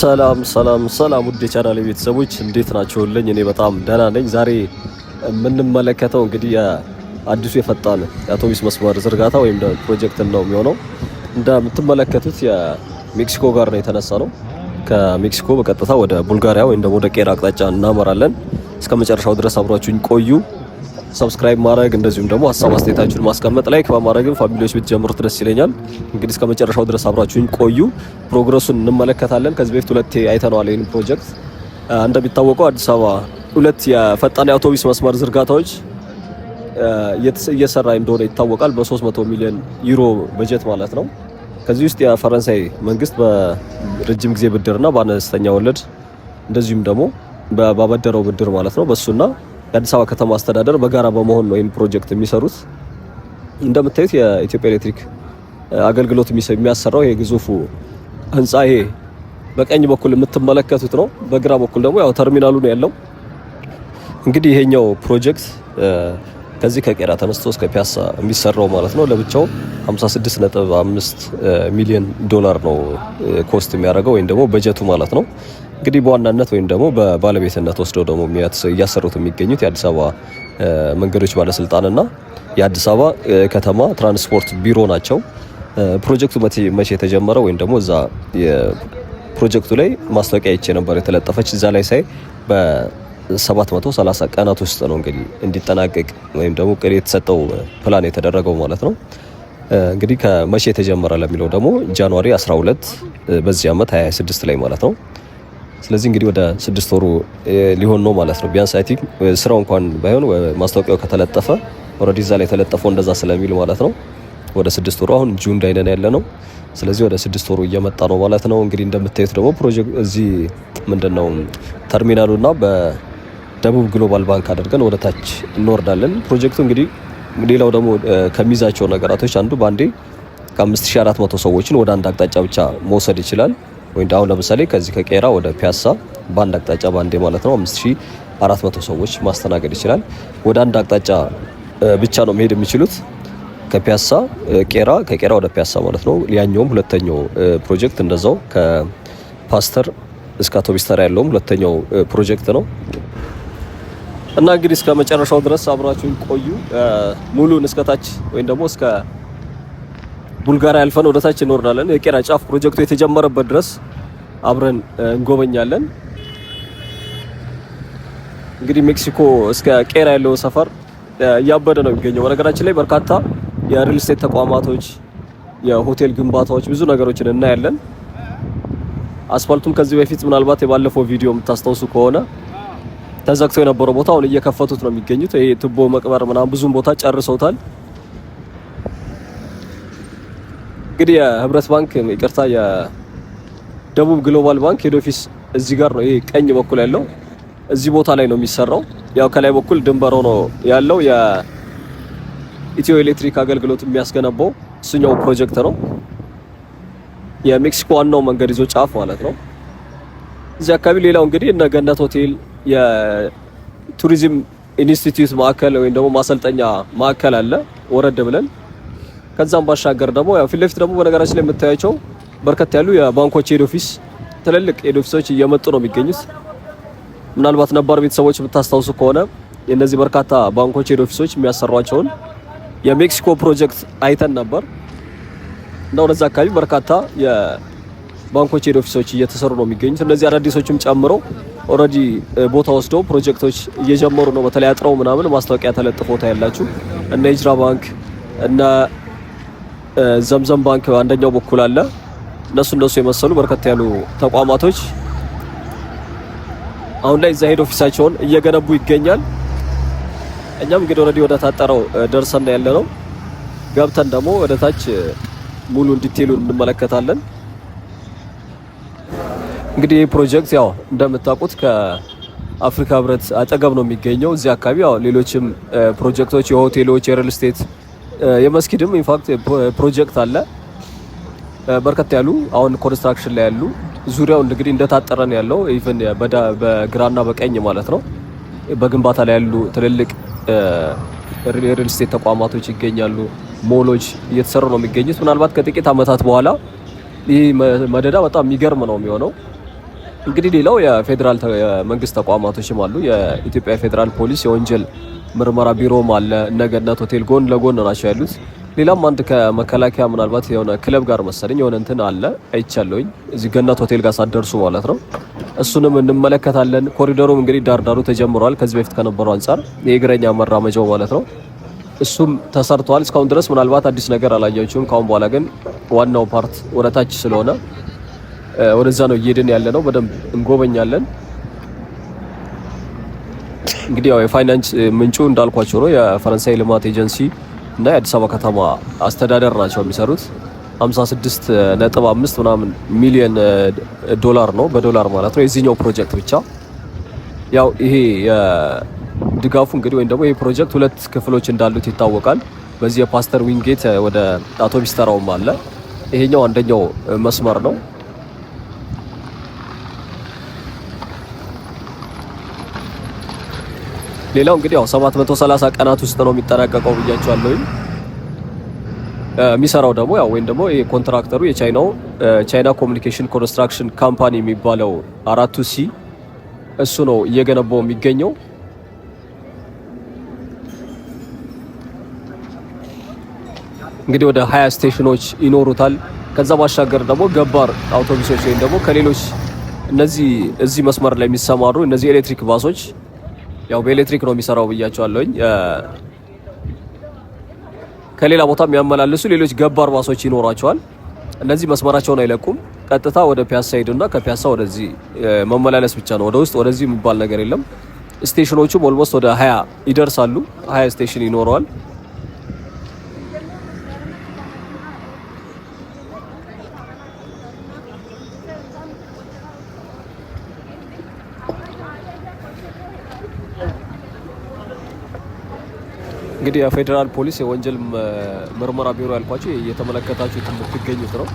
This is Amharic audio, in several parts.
ሰላም ውድ የቻናሌ ቤተሰቦች እንዴት ናችሁልኝ? እኔ በጣም ደህና ነኝ። ዛሬ የምንመለከተው እንግዲህ የአዲሱ የፈጣን የአውቶቡስ መስመር ዝርጋታ ወይም ፕሮጀክት ነው የሚሆነው። እንደምትመለከቱት የሜክሲኮ ጋር ነው የተነሳ ነው። ከሜክሲኮ በቀጥታ ወደ ቡልጋሪያ ወይም ደግሞ ወደ ቄራ አቅጣጫ እናመራለን። እስከ መጨረሻው ድረስ አብራችሁኝ ቆዩ። ሰብስክራይብ ማድረግ እንደዚሁም ደግሞ ሀሳብ አስተያየታችሁን ማስቀመጥ ላይክ በማድረግም ፋሚሊዎች ብትጀምሩት ደስ ይለኛል። እንግዲህ እስከ መጨረሻው ድረስ አብራችሁኝ ቆዩ። ፕሮግረሱን እንመለከታለን። ከዚህ በፊት ሁለቴ አይተነዋል ይሄን ፕሮጀክት። እንደሚታወቀው አዲስ አበባ ሁለት የፈጣን የአውቶቡስ መስመር ዝርጋታዎች እየሰራ እንደሆነ ይታወቃል። በ300 ሚሊዮን ዩሮ በጀት ማለት ነው። ከዚህ ውስጥ የፈረንሳይ መንግስት በረጅም ጊዜ ብድርና በአነስተኛ ወለድ እንደዚሁም ደግሞ ባበደረው ብድር ማለት ነው በሱና የአዲስ አበባ ከተማ አስተዳደር በጋራ በመሆን ነው ይህን ፕሮጀክት የሚሰሩት። እንደምታዩት የኢትዮጵያ ኤሌክትሪክ አገልግሎት የሚያሰራው ይሄ ግዙፉ ህንጻ ይሄ በቀኝ በኩል የምትመለከቱት ነው። በግራ በኩል ደግሞ ያው ተርሚናሉ ነው ያለው። እንግዲህ ይሄኛው ፕሮጀክት ከዚህ ከቄራ ተነስቶ እስከ ፒያሳ የሚሰራው ማለት ነው ለብቻው 56.5 ሚሊዮን ዶላር ነው ኮስት የሚያደርገው ወይም ደግሞ በጀቱ ማለት ነው። እንግዲህ በዋናነት ወይም ደግሞ በባለቤትነት ወስደው ደግሞ እያሰሩት የሚገኙት የአዲስ አበባ መንገዶች ባለስልጣንና የአዲስ አበባ ከተማ ትራንስፖርት ቢሮ ናቸው። ፕሮጀክቱ መቼ የተጀመረ ወይም ደግሞ እዛ የፕሮጀክቱ ላይ ማስታወቂያ ይቼ ነበር የተለጠፈች። እዛ ላይ ሳይ በ730 ቀናት ውስጥ ነው እንግዲህ እንዲጠናቀቅ ወይም ደግሞ ቅድ የተሰጠው ፕላን የተደረገው ማለት ነው። እንግዲህ ከመቼ የተጀመረ ለሚለው ደግሞ ጃንዋሪ 12 በዚህ ዓመት 26 ላይ ማለት ነው። ስለዚህ እንግዲህ ወደ 6 ወሩ ሊሆን ነው ማለት ነው። ቢያንስ አይ ቲንክ ስራው እንኳን ባይሆን ማስታወቂያው ከተለጠፈ ኦሬዲ እዛ ላይ የተለጠፈው እንደዛ ስለሚል ማለት ነው ወደ 6 ወሩ አሁን ጁን ላይ ነን ያለ ነው። ስለዚህ ወደ 6 ወሩ እየመጣ ነው ማለት ነው። እንግዲህ እንደምታዩት ደግሞ ፕሮጀክት እዚህ ምንድነው ተርሚናሉና በደቡብ ግሎባል ባንክ አድርገን ወደ ታች እንወርዳለን። ፕሮጀክቱ እንግዲህ ሌላው ደግሞ ከሚዛቸው ነገራቶች አንዱ ባንዴ ከ5400 ሰዎችን ወደ አንድ አቅጣጫ ብቻ መውሰድ ይችላል። ወይ አሁን ለምሳሌ ከዚህ ከቄራ ወደ ፒያሳ በአንድ አቅጣጫ ባንዴ ማለት ነው 5400 ሰዎች ማስተናገድ ይችላል። ወደ አንድ አቅጣጫ ብቻ ነው መሄድ የሚችሉት ከፒያሳ ቄራ፣ ከቄራ ወደ ፒያሳ ማለት ነው። ያኛውም ሁለተኛው ፕሮጀክት እንደዛው ከፓስተር እስከ አውቶቡስ ተራ ያለውም ሁለተኛው ፕሮጀክት ነው። እና እንግዲህ እስከ መጨረሻው ድረስ አብራችሁን ቆዩ። ሙሉን እስከታች ወይም ደግሞ እስከ ቡልጋሪያ አልፈን ወደ ታች እንወርዳለን። የቄራ ጫፍ ፕሮጀክቱ የተጀመረበት ድረስ አብረን እንጎበኛለን። እንግዲህ ሜክሲኮ እስከ ቄራ ያለው ሰፈር እያበደ ነው የሚገኘው። በነገራችን ላይ በርካታ የሪል ስቴት ተቋማቶች፣ የሆቴል ግንባታዎች፣ ብዙ ነገሮችን እናያለን። አስፋልቱም ከዚህ በፊት ምናልባት የባለፈው ቪዲዮ የምታስታውሱ ከሆነ ተዘግቶ የነበረው ቦታ አሁን እየከፈቱት ነው የሚገኙት። ይሄ ቱቦ መቅበር ምናምን ብዙም ቦታ ጨርሰውታል። እንግዲህ የህብረት ባንክ ይቅርታ የደቡብ ግሎባል ባንክ ሄድ ኦፊስ እዚህ ጋር ነው። ይሄ ቀኝ በኩል ያለው እዚህ ቦታ ላይ ነው የሚሰራው። ያው ከላይ በኩል ድንበር ሆኖ ያለው የኢትዮ ኤሌክትሪክ አገልግሎት የሚያስገነባው እሱኛው ፕሮጀክት ነው። የሜክሲኮ ዋናው መንገድ ይዞ ጫፍ ማለት ነው። እዚህ አካባቢ ሌላው እንግዲህ እነ ገነት ሆቴል የቱሪዝም ኢንስቲትዩት ማዕከል ወይም ደግሞ ማሰልጠኛ ማዕከል አለ ወረድ ብለን። ከዛም ባሻገር ደግሞ ያው ፊት ለፊት ደግሞ በነገራችን ላይ የምታያቸው በርከት ያሉ የባንኮች ሄድ ኦፊስ ትልልቅ ሄድ ኦፊሶች እየመጡ ነው የሚገኙት። ምናልባት ነባር ቤተሰቦች ብታስታውሱ ከሆነ የነዚህ በርካታ ባንኮች ሄድ ኦፊሶች የሚያሰሯቸውን የሜክሲኮ ፕሮጀክት አይተን ነበር እና ወደዛ አካባቢ በርካታ የባንኮች ሄድ ኦፊሶች እየተሰሩ ነው የሚገኙት። እነዚህ አዳዲሶችም ጨምሮ ኦልሬዲ ቦታ ወስደው ፕሮጀክቶች እየጀመሩ ነው። በተለይ አጥረው ምናምን ማስታወቂያ ተለጥፎ ታያላችሁ። እነ ሂጅራ ባንክ እነ ዘምዘም ባንክ አንደኛው በኩል አለ። እነሱ የመሰሉ በርከት ያሉ ተቋማቶች አሁን ላይ እዛ ሄድ ኦፊሳቸውን እየገነቡ ይገኛል። እኛም እንግዲህ ኦልሬዲ ወደ ታጠረው ደርሰን ያለ ነው። ገብተን ደግሞ ወደ ታች ሙሉ ዲቴይሉን እንመለከታለን። እንግዲህ ይህ ፕሮጀክት ያው እንደምታውቁት ከአፍሪካ ህብረት አጠገብ ነው የሚገኘው። እዚህ አካባቢ ያው ሌሎችም ፕሮጀክቶች የሆቴሎች፣ የሪል ስቴት፣ የመስጊድም ኢንፋክት ፕሮጀክት አለ። በርከት ያሉ አሁን ኮንስትራክሽን ላይ ያሉ ዙሪያው እንግዲህ እንደታጠረ ነው ያለው። ኢቭን በግራና በቀኝ ማለት ነው በግንባታ ላይ ያሉ ትልልቅ ሪል ስቴት ተቋማቶች ይገኛሉ። ሞሎች እየተሰሩ ነው የሚገኙት። ምናልባት ከጥቂት አመታት በኋላ ይህ መደዳ በጣም የሚገርም ነው የሚሆነው። እንግዲህ ሌላው የፌዴራል የመንግስት ተቋማቶችም አሉ። የኢትዮጵያ ፌዴራል ፖሊስ የወንጀል ምርመራ ቢሮም አለ። እነ ገነት ሆቴል ጎን ለጎን ናቸው ያሉት። ሌላም አንድ ከመከላከያ ምናልባት የሆነ ክለብ ጋር መሰለኝ የሆነ እንትን አለ አይቻለሁኝ፣ እዚህ ገነት ሆቴል ጋር ሳትደርሱ ማለት ነው። እሱንም እንመለከታለን። ኮሪደሩም እንግዲህ ዳርዳሩ ተጀምሯል። ከዚህ በፊት ከነበረው አንጻር የእግረኛ መራመጃው ማለት ነው እሱም ተሰርቷል። እስካሁን ድረስ ምናልባት አዲስ ነገር አላያችሁም። ካሁን በኋላ ግን ዋናው ፓርት ወደታች ስለሆነ ወደዛ ነው እየሄድን ያለ ነው። በደንብ እንጎበኛለን። እንግዲህ ያው የፋይናንስ ምንጩ እንዳልኳቸው ነው የፈረንሳይ ልማት ኤጀንሲ እና የአዲስ አበባ ከተማ አስተዳደር ናቸው የሚሰሩት። 56.5 ምናምን ሚሊዮን ዶላር ነው በዶላር ማለት ነው የዚህኛው ፕሮጀክት ብቻ። ያው ይሄ ድጋፉ እንግዲህ ወይም ደግሞ ይሄ ፕሮጀክት ሁለት ክፍሎች እንዳሉት ይታወቃል። በዚህ የፓስተር ዊንጌት ወደ አውቶቡስ ተራውም አለ። ይሄኛው አንደኛው መስመር ነው። ሌላው እንግዲህ ያው 730 ቀናት ውስጥ ነው የሚጠናቀቀው ብያቸዋለሁ። የሚሰራው ደግሞ ያው ወይም ደግሞ ይሄ ኮንትራክተሩ የቻይናው ቻይና ኮሚኒኬሽን ኮንስትራክሽን ካምፓኒ የሚባለው 4C እሱ ነው እየገነባው የሚገኘው። እንግዲህ ወደ 20 ስቴሽኖች ይኖሩታል። ከዛ ባሻገር ደግሞ ገባር አውቶቡሶች ወይም ደግሞ ከሌሎች እዚህ መስመር ላይ የሚሰማሩ እነዚህ ኤሌክትሪክ ባሶች ያው በኤሌክትሪክ ነው የሚሰራው ብያቸዋለሁኝ። ከሌላ ቦታ የሚያመላልሱ ሌሎች ገባር ባሶች ይኖራቸዋል። እነዚህ መስመራቸውን አይለቁም። ቀጥታ ወደ ፒያሳ ሄዱና ከፒያሳ ወደዚህ መመላለስ ብቻ ነው። ወደ ውስጥ ወደዚህ የሚባል ነገር የለም። ስቴሽኖቹም ኦልሞስት ወደ 20 ይደርሳሉ። 20 ስቴሽን ይኖረዋል። እንግዲህ የፌዴራል ፖሊስ የወንጀል ምርመራ ቢሮ ያልኳችሁ እየተመለከታችሁት የምትገኙት ነው።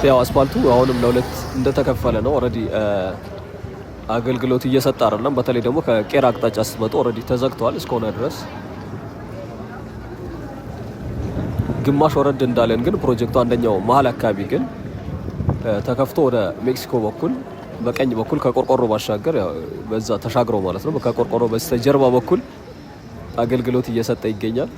ያው አስፋልቱ አሁንም ለሁለት እንደተከፈለ ነው። ኦልሬዲ አገልግሎት እየሰጠ አይደለም። በተለይ ደግሞ ከቄራ አቅጣጫ ስትመጡ ኦልሬዲ ተዘግቷል እስከሆነ ድረስ። ግማሽ ወረድ እንዳለን ግን ፕሮጀክቱ አንደኛው መሀል አካባቢ ግን ተከፍቶ ወደ ሜክሲኮ በኩል በቀኝ በኩል ከቆርቆሮ ባሻገር በዛ ተሻግረው ማለት ነው ከቆርቆሮ በስተጀርባ በኩል አገልግሎት እየሰጠ ይገኛል።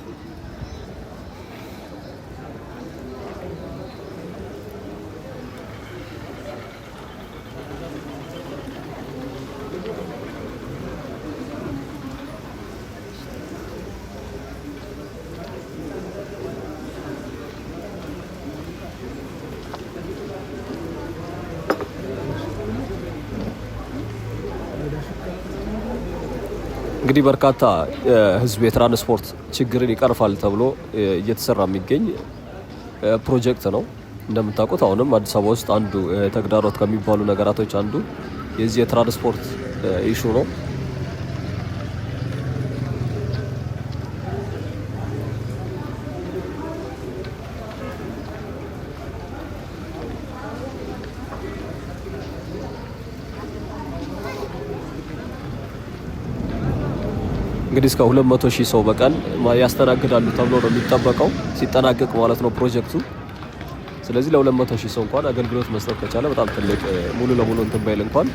እንግዲህ በርካታ ህዝብ የትራንስፖርት ችግርን ይቀርፋል ተብሎ እየተሰራ የሚገኝ ፕሮጀክት ነው። እንደምታውቁት አሁንም አዲስ አበባ ውስጥ አንዱ ተግዳሮት ከሚባሉ ነገራቶች አንዱ የዚህ የትራንስፖርት ኢሹ ነው። እንግዲህ እስከ 200,000 ሰው በቀን ያስተናግዳሉ ተብሎ ነው የሚጠበቀው ሲጠናቀቅ ማለት ነው ፕሮጀክቱ። ስለዚህ ለ200,000 ሰው እንኳን አገልግሎት መስጠት ከቻለ በጣም ትልቅ ሙሉ ለሙሉ እንትን ባይል እንኳን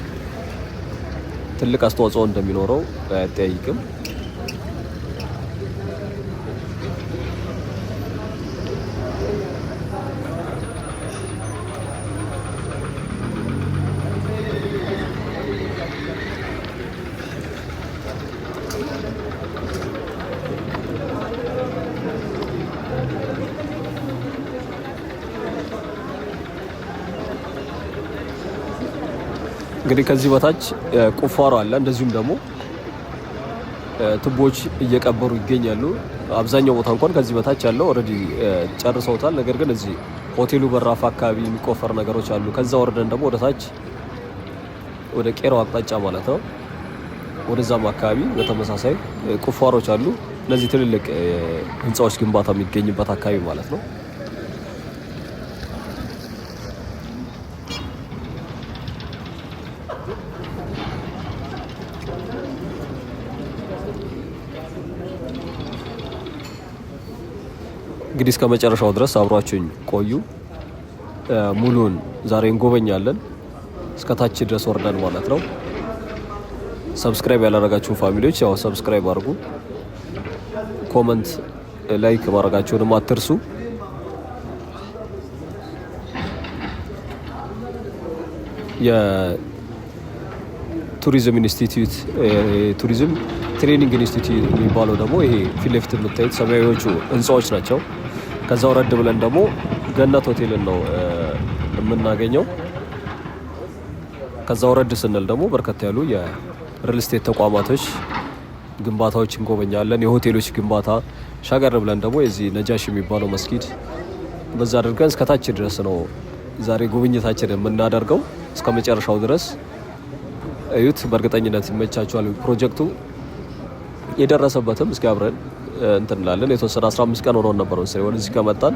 ትልቅ አስተዋጽኦ እንደሚኖረው አያጠያይቅም። እንግዲህ ከዚህ በታች ቁፋሮ አለ። እንደዚሁም ደግሞ ቱቦች እየቀበሩ ይገኛሉ። አብዛኛው ቦታ እንኳን ከዚህ በታች ያለው ኦልሬዲ ጨርሰውታል። ነገር ግን እዚህ ሆቴሉ በራፍ አካባቢ የሚቆፈር ነገሮች አሉ። ከዛ ወርደን ደግሞ ወደ ታች ወደ ቄራው አቅጣጫ ማለት ነው ወደዛም አካባቢ በተመሳሳይ ቁፋሮች አሉ። እነዚህ ትልልቅ ህንፃዎች ግንባታ የሚገኝበት አካባቢ ማለት ነው። እንግዲህ እስከ መጨረሻው ድረስ አብሯችሁኝ ቆዩ። ሙሉን ዛሬ እንጎበኛለን እስከ ታች ድረስ ወርደን ማለት ነው። ሰብስክራይብ ያላረጋችሁ ፋሚሊዎች ያው ሰብስክራይብ አድርጉ። ኮመንት፣ ላይክ ማድረጋችሁንም አትርሱ። የቱሪዝም ኢንስቲትዩት ቱሪዝም ትሬኒንግ ኢንስቲትዩት የሚባለው ደግሞ ይሄ ፊት ለፊት የምታዩት ሰማያዊዎቹ ህንፃዎች ናቸው። ከዛ ወረድ ብለን ደግሞ ገነት ሆቴልን ነው የምናገኘው። ከዛ ወረድ ስንል ደግሞ በርከት ያሉ የሪል ስቴት ተቋማቶች ግንባታዎች እንጎበኛለን። የሆቴሎች ግንባታ ሻገር ብለን ደግሞ የዚህ ነጃሽ የሚባለው መስጊድ በዛ አድርገን እስከታች ድረስ ነው ዛሬ ጉብኝታችን የምናደርገው። እስከ መጨረሻው ድረስ እዩት። በእርግጠኝነት ይመቻችኋል። ፕሮጀክቱ የደረሰበትም እስኪ አብረን እንትን እንላለን። የተወሰነ 15 ቀን ሆኖ ነበር መሰለኝ ወደዚህ ከመጣን።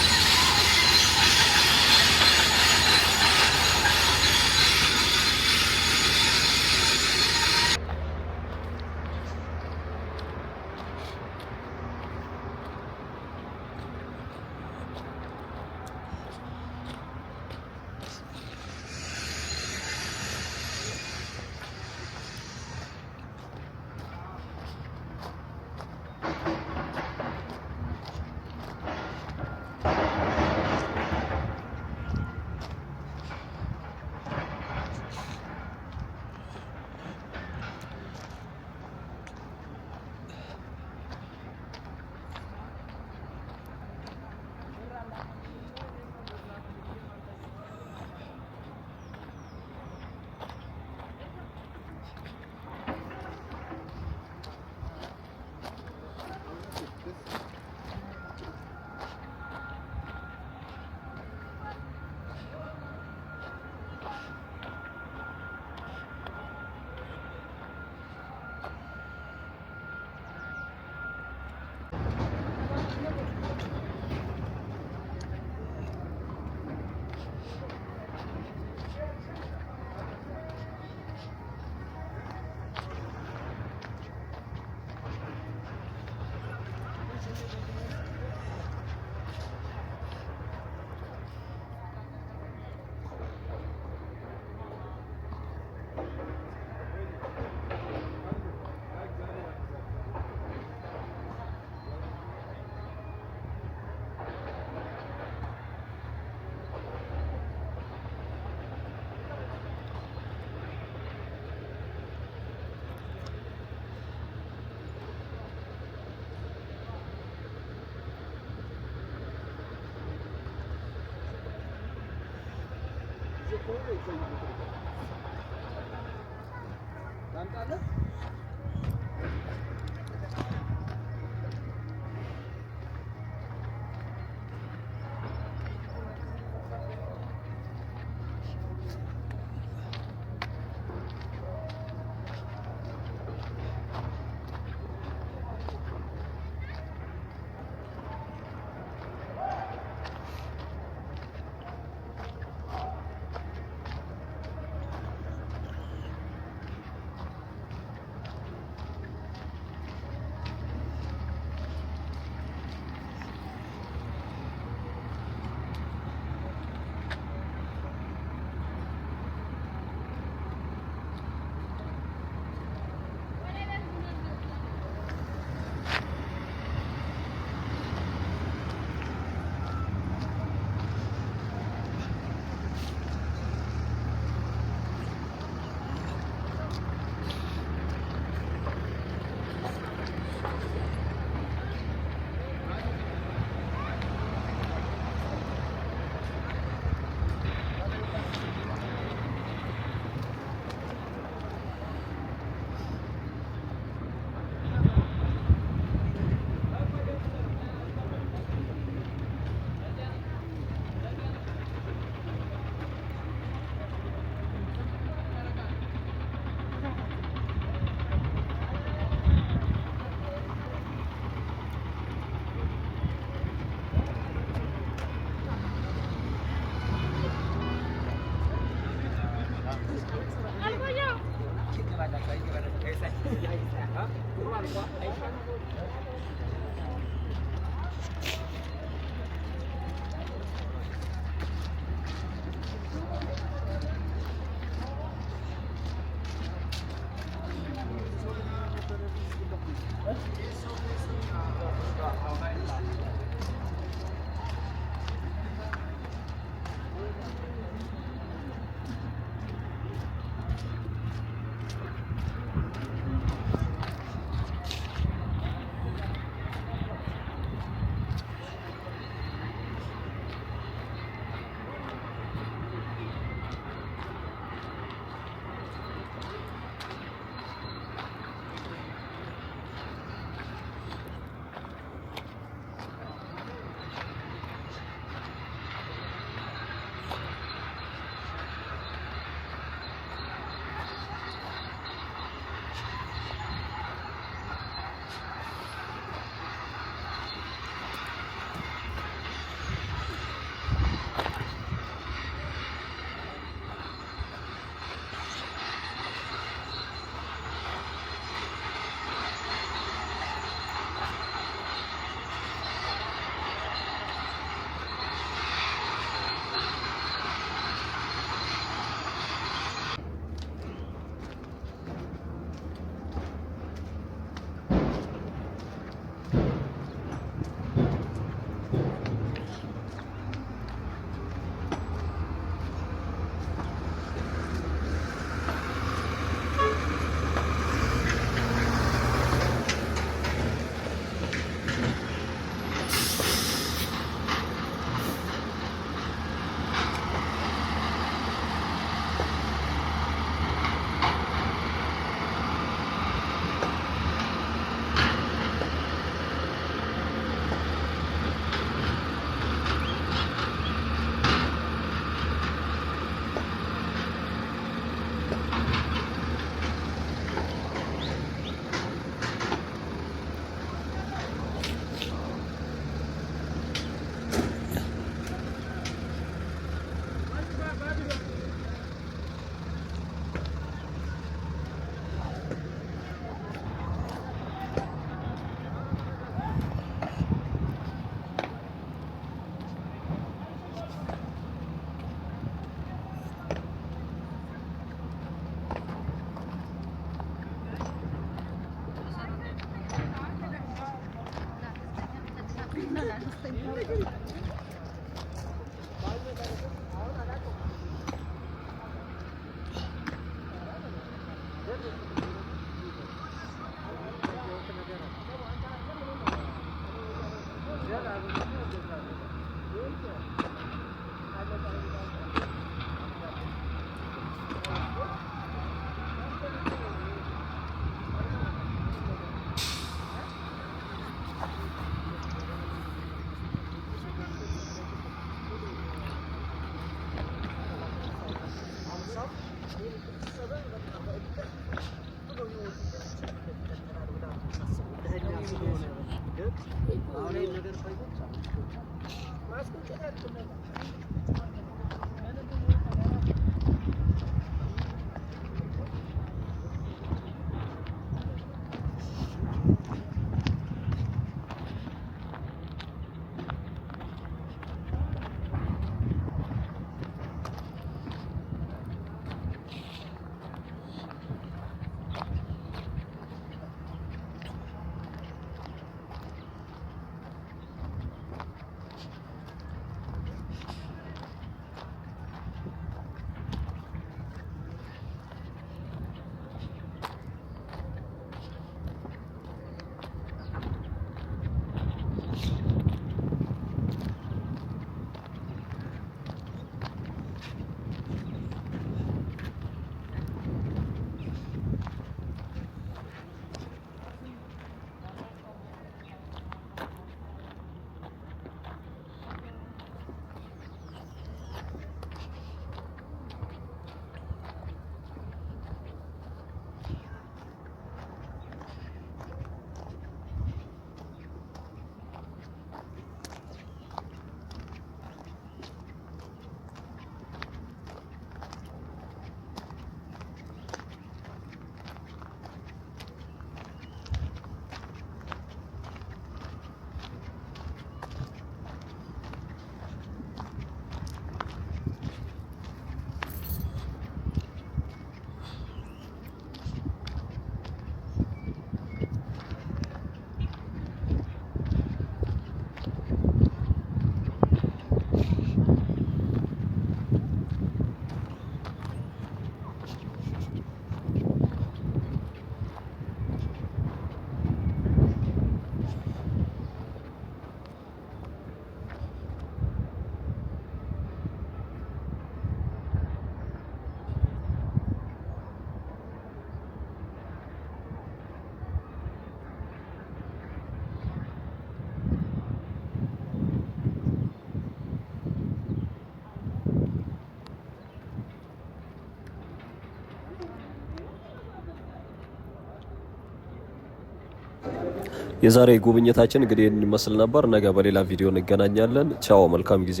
የዛሬ ጉብኝታችን እንግዲህ ይመስል ነበር። ነገ በሌላ ቪዲዮ እንገናኛለን። ቻው፣ መልካም ጊዜ።